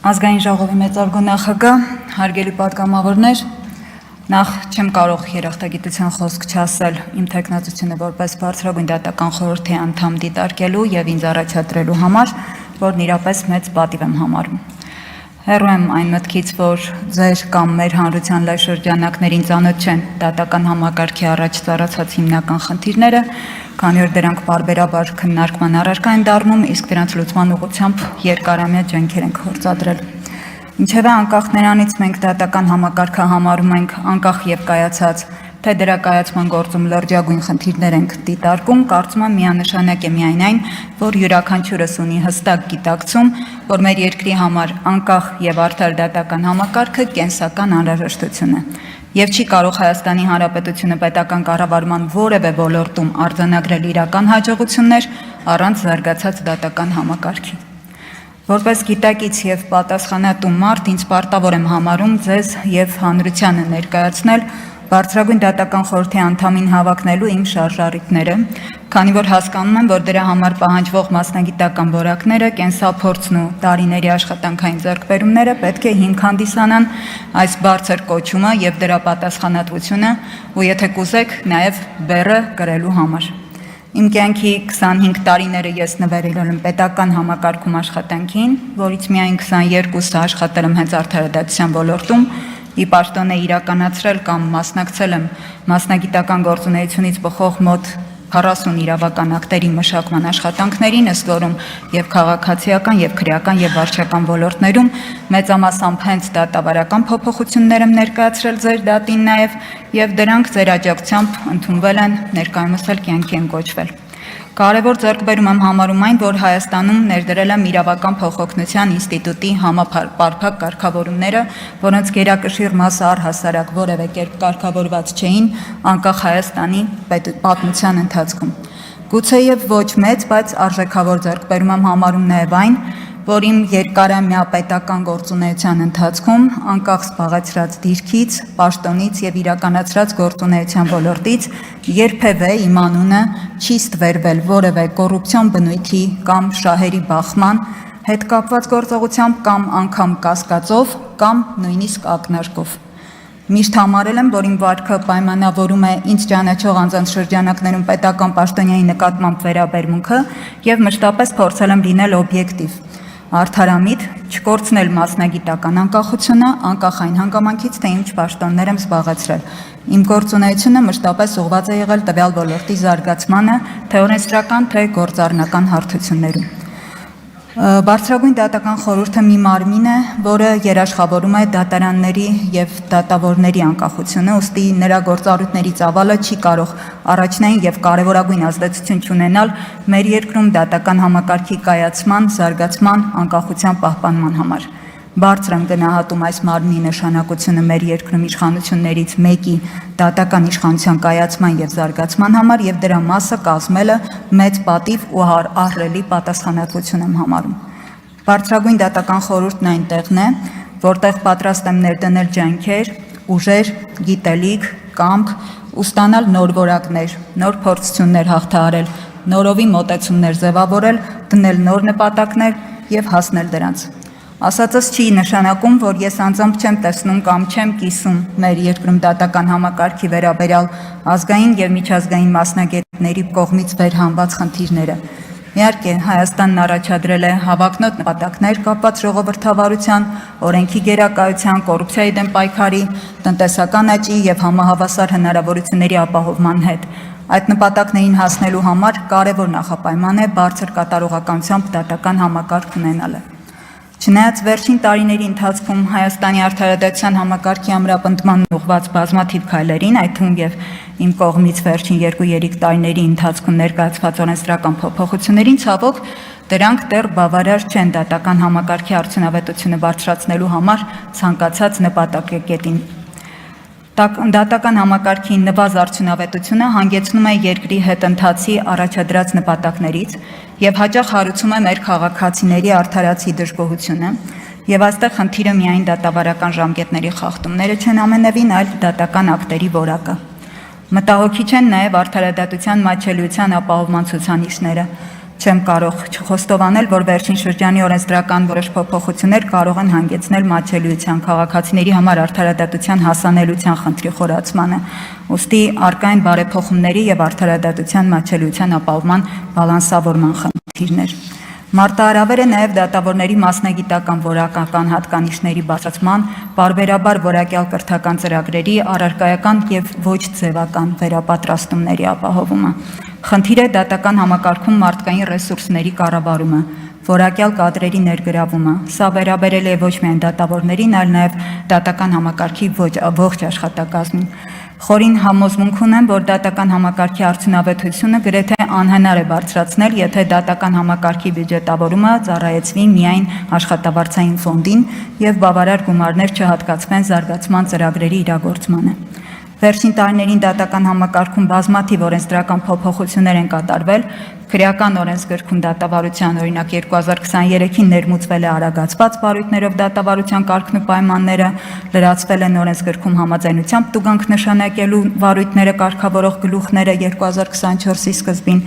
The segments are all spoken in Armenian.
Ազգային ժողովի մեծարգո նախագահ, հարգելի պատգամավորներ, նախ չեմ կարող երախտագիտության խոսք չասել իմ թեկնածությունը որպես բարձրագույն դատական խորհրդի անդամ դիտարկելու եւ ինձ առաջադրելու համար, որն իրապես մեծ պատիվ եմ համարում։ Հեռու եմ այն մտքից, որ ձեր կամ մեր հանրության լայն շրջանակներին ծանոթ չեն դատական համակարգի առաջ ծառացած հիմնական խնդիրները, քանի որ դրանք բարբերաբար քննարկման առարկա են դառնում, իսկ դրանց լուծման ուղղությամբ երկարամյա ջանքեր ենք գործադրել։ Ինչևէ, անկախ նրանից մենք դատական համակարգը համարում ենք անկախ եւ կայացած, թե դրա կայացման գործում լրջագույն խնդիրներ ենք դիտարկում, կարծում եմ միանշանակ է միայն այն, որ յուրաքանչյուրս ունի հստակ գիտակցում, որ մեր երկրի համար անկախ եւ արդար դատական համակարգը կենսական անհրաժեշտություն է։ Եվ չի կարող Հայաստանի Հանրապետությունը պետական կառավարման որևէ ոլորտում արձանագրել իրական հաջողություններ առանց զարգացած դատական համակարգի։ Որպես գիտակից եւ պատասխանատու մարդ, ինձ պարտավոր եմ համարում ձեզ եւ հանրությանը ներկայացնել բարձրագույն դատական խորհրդի անդամին հավակնելու իմ շարժառիթները, քանի որ հասկանում եմ, որ դրա համար պահանջվող մասնագիտական որակները, կենսափորձն ու տարիների աշխատանքային ձեռքբերումները պետք է հիմք հանդիսանան այս բարձր կոչումը եւ դրա պատասխանատվությունը, ու եթե կուզեք, նաեւ բեռը կրելու համար։ Իմ կյանքի 25 տարիները ես նվիրել եմ պետական համակարգում աշխատանքին, որից միայն 22-ը աշխատել եմ հենց արդարադատության ոլորտում, ի պաշտոն է իրականացրել կամ մասնակցել եմ մասնագիտական գործունեությունից բխող մոտ 40 իրավական ակտերի մշակման աշխատանքներին, ըստ որում եւ քաղաքացիական, եւ քրեական, եւ վարչական ոլորտներում մեծամասամբ հենց դատավարական փոփոխություններ եմ ներկայացրել ձեր դատին նաեւ, եւ դրանք ձեր աջակցությամբ ընդունվել են, ներկայումս էլ կյանքի են կոչվել։ Կարևոր ձեռքբերում եմ համարում այն, որ Հայաստանում ներդրել եմ իրավական փոխօգնության ինստիտուտի համապարփակ կարգավորումները, որոնց գերակշիռ մասը առհասարակ որևէ կերպ կարգավորված չէին անկախ Հայաստանի պատմության ընթացքում։ Գուցեև ոչ մեծ, բայց արժեքավոր ձեռքբերում եմ համարում նաև այն, որ իմ երկարամյա պետական գործունեության ընթացքում անկախ զբաղեցրած դիրքից, պաշտոնից եւ իրականացրած գործունեության ոլորտից երբևէ իմ անունը չի ստվերվել որևէ կոռուպցիոն բնույթի կամ շահերի բախման հետ կապված գործողությամբ կամ անգամ կասկածով կամ նույնիսկ ակնարկով։ Միշտ համարել եմ, որ իմ վարքը պայմանավորում է ինձ ճանաչող անձանց շրջանակներում պետական պաշտոնյայի նկատմամբ վերաբերմունքը եւ մշտապես փորձել եմ լինել օբյեկտիվ, արդարամիտ, չկորցնել մասնագիտական անկախությունը, անկախ այն հանգամանքից, թե ինչ պաշտոններ եմ զբաղեցրել։ Իմ գործունեությունը մշտապես ուղղված է եղել տվյալ ոլորտի զարգացմանը, թե օրենսդրական, թե գործառնական հարթություններում։ Բարձրագույն դատական խորհուրդը մի մարմին է, որը երաշխավորում է դատարանների եւ դատավորների անկախությունը, ուստի նրա գործառույթների ծավալը չի կարող առաջնային եւ կարեւորագույն ազդեցություն չունենալ մեր երկրում դատական համակարգի կայացման, զարգացման, անկախության պահպանման համար։ Բարձր եմ գնահատում այս մարմնի նշանակությունը մեր երկրում իշխանություններից մեկի դատական իշխանության կայացման եւ զարգացման համար եւ դրա մասը կազմելը մեծ պատիվ ու ահռելի պատասխանատվություն եմ համարում։ Բարձրագույն դատական խորհուրդն այնտեղն է, որտեղ պատրաստ եմ ներդնել ջանքեր, ուժեր, գիտելիք, կամք ու ստանալ նոր որակներ, նոր փորձություններ հաղթահարել, նորովի մոտեցումներ ձևավորել, դնել նոր նպատակներ եւ հասնել դրանց։ Ասածս չի նշանակում, որ ես անձամբ չեմ տեսնում կամ չեմ կիսում մեր երկրում դատական համակարգի վերաբերյալ ազգային եւ միջազգային մասնագետների կողմից վերհանված խնդիրները։ Իհարկե, Հայաստանն առաջադրել է հավակնոտ նպատակներ կապված ժողովրդավարության, օրենքի գերակայության, կոռուպցիայի դեմ պայքարի, տնտեսական աճի եւ համահավասար հնարավորությունների ապահովման հետ։ Այդ նպատակներին հասնելու համար կարևոր նախապայման է բարձր կատարողականությամբ դատական համակարգ ունենալը։ Չնայած վերջին տարիների ընթացքում Հայաստանի արդարադատության համակարգի ամրապնդման ուղղված բազմաթիվ քայլերին, այդ թվում եւ իմ կողմից վերջին 2-3 տարիների ընթացքում ներկայացված օրենսդրական փոփոխություններին, ցավոք, դրանք դեռ բավարար չեն դատական համակարգի արդյունավետությունը բարձրացնելու համար ցանկացած նպատակակետին։ Դատական համակարգի նվազ արդյունավետությունը հանգեցնում է երկրի հետընթացի առաջադրած նպատակներից եւ հաճախ հարուցում է մեր քաղաքացիների արդարացի դժգոհությունը եւ այստեղ խնդիրը միայն դատավարական ժամկետների խախտումները չեն ամենևին, այլ դատական ակտերի որակը։ Մտահոգիչ են նաեւ արդարադատության մատչելիության ապահովման ցուցանիշները, Չեմ կարող չխոստովանել, որ վերջին շրջանի օրենսդրական որոշ փոփոխություններ կարող են հանգեցնել մատչելիության, քաղաքացիների համար արդարադատության հասանելիության խնդրի խորացմանը, ուստի առկա են բարեփոխումների եւ արդարադատության մատչելիության ապահովման բալանսավորման խնդիրներ։ Մարտահրավերը նաև դատավորների մասնագիտական որակական հատկանիշների բացացման, պարբերաբար որակյալ կրթական ծրագրերի, առարկայական եւ ոչ ձևական վերապատրաստումների ապահովումը։ Խնդիր է դատական համակարգում մարդկային ռեսուրսների կառավարումը, որակյալ կադրերի ներգրավումը։ Սա վերաբերել է ոչ միայն դատավորներին, այլ նաև դատական համակարգի ողջ աշխատակազմին։ Խորին համոզմունք ունեմ, որ դատական համակարգի արդյունավետությունը գրեթե անհնար է բարձրացնել, եթե դատական համակարգի բյուջետավորումը ծառայեցվի միայն աշխատավարձային ֆոնդին եւ բավարար գումարներ չհատկացվեն զարգացման ծրագրերի իրագործմանը։ Վերջին տարիներին դատական համակարգում բազմաթիվ օրենսդրական փոփոխություններ են կատարվել, քրեական օրենսգրքում դատավարության օրինակ 2023-ին ներմուծվել է արագացված բարույթներով դատավարության կարգն ու պայմանները, լրացվել են օրենսգրքում համաձայնությամբ տուգանք նշանակելու վարույթները կարգավորող գլուխները 2024-ի սկզբին։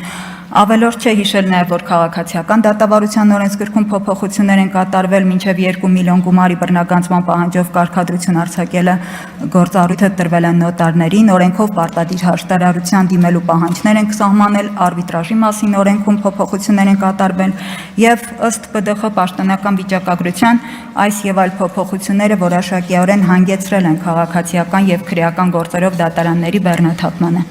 Ավելորդ չէ հիշել նաև, որ քաղաքացիական դատավարության օրենսգրքում փոփոխություններ են կատարվել, մինչև 2 միլիոն գումարի բռնագանձման պահանջով կարգադրություն արձակելը գործառույթը տրվել են նոտարներին, օրենքով պարտադիր հաշտարարության դիմելու պահանջներ են սահմանել, արբիտրաժի մասին օրենքում փոփոխություններ են կատարվել եւ ըստ ՊԴԽ պաշտոնական վիճակագրության այս եւ այլ փոփոխությունները որոշակիորեն հանգեցրել են քաղաքացիական եւ քրեական գործերով դատարանների բեռնաթափմանը։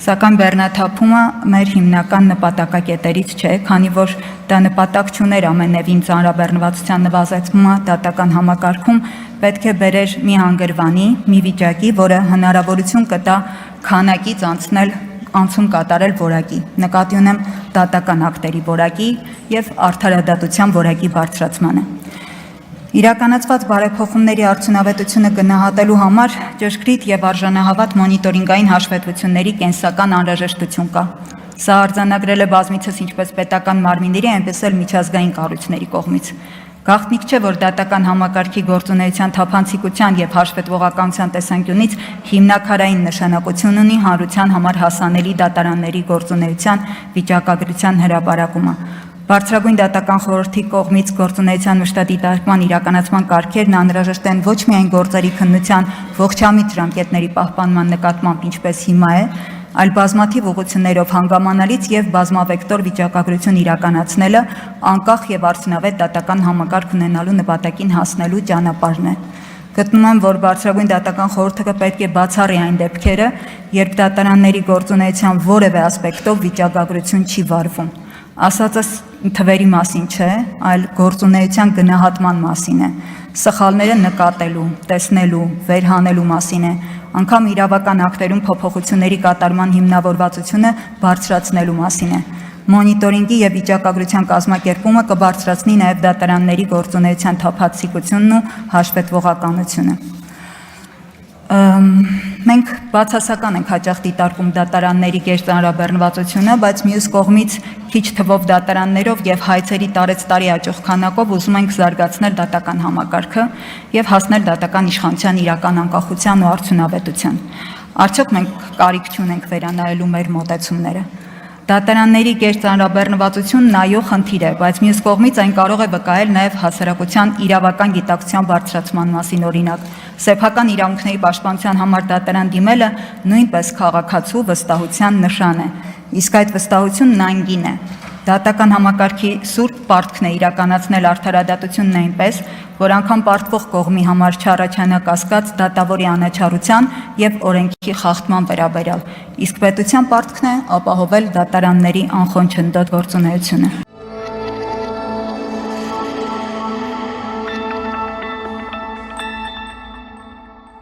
Սակայն բեռնաթափումը մեր հիմնական նպատակակետերից չէ, քանի որ դա նպատակ չուներ ամենևին ծանրաբեռնվածության նվազեցումը դատական համակարգում, պետք է բերեր մի հանգրվանի, մի վիճակի, որը հնարավորություն կտա քանակից անցում կատարել որակի, նկատի ունեմ դատական ակտերի որակի եւ արդարադատության որակի բարձրացմանը։ Իրականացված բարեփոխումների արդյունավետությունը գնահատելու համար ճշգրիտ եւ արժանահավատ մոնիտորինգային հաշվետվությունների կենսական անհրաժեշտություն կա։ Սա արձանագրել է բազմիցս ինչպես պետական մարմինների, այնպես էլ միջազգային կառույցների կողմից։ Գաղտնիք չէ, որ դատական համակարգի գործունեության թափանցիկության եւ հաշվետվողականության տեսանկյունից հիմնակարային նշանակություն ունի հանրության համար հասանելի դատարանների գործունեության վիճակագրության հրապարակումը։ Բարձրագույն դատական խորհրդի կողմից գործունեության մշտադիտարկման իրականացման կարգերն անհրաժեշտ են ոչ միայն գործերի քննության ողջամիտ ժամկետների պահպանման նկատմամբ, ինչպես հիմա է, այլ բազմաթիվ ուղղություններով հանգամանալից եւ բազմավեկտոր վիճակագրություն իրականացնելը անկախ եւ արդյունավետ դատական համակարգ ունենալու նպատակին հասնելու ճանապարհն է։ Գտնում եմ, որ բարձրագույն դատական խորհուրդը պետք է բացառի այն դեպքերը, երբ դատարանների գործունեության որևէ ասպեկտով վիճակագրություն չի վարվում։ Ասածս թվերի մասին չէ, այլ գործունեության գնահատման մասին է, սխալները նկատելու, տեսնելու, վերհանելու մասին է, անգամ իրավական ակտերում փոփոխությունների կատարման հիմնավորվածությունը բարձրացնելու մասին է։ Մոնիտորինգի եւ վիճակագրության կազմակերպումը կբարձրացնի նաեւ դատարանների գործունեության թափանցիկությունն ու հաշվետվողականությունը։ Մենք բացասական ենք հաճախ դիտարկում դատարանների գեշ ծանրաբեռնվածությունը, բայց մյուս կողմից քիչ թվով դատարաններով եւ հայցերի տարեցտարի աճող քանակով ուզում ենք զարգացնել դատական համակարգը եւ հասնել դատական իշխանության իրական անկախության ու արդյունավետության։ Արդյոք մենք կարիք չունենք վերանայելու մեր մոտեցումները։ Դատարանների գեշ ծանրաբեռնվածությունն այո խնդիր է, բայց մյուս կողմից այն կարող է վկայել նաև հասարակության իրավական գիտակցության բարձրացման մասին, օրինակ, սեփական իրավունքների պաշտպանության համար դատարան դիմելը նույնպես քաղաքացու վստահության նշան է, իսկ այդ վստահությունն անգին է։ Դատական համակարգի սուրբ պարտքն է իրականացնել արդարադատությունն այնպես, որ անգամ պարտվող կողմի համար չառաջանա կասկած դատավորի անաչառության եւ օրենքի խախտման վերաբերյալ, իսկ պետության պարտքն է ապահովել դատարանների անխոնչնդոտ գործունեությունը։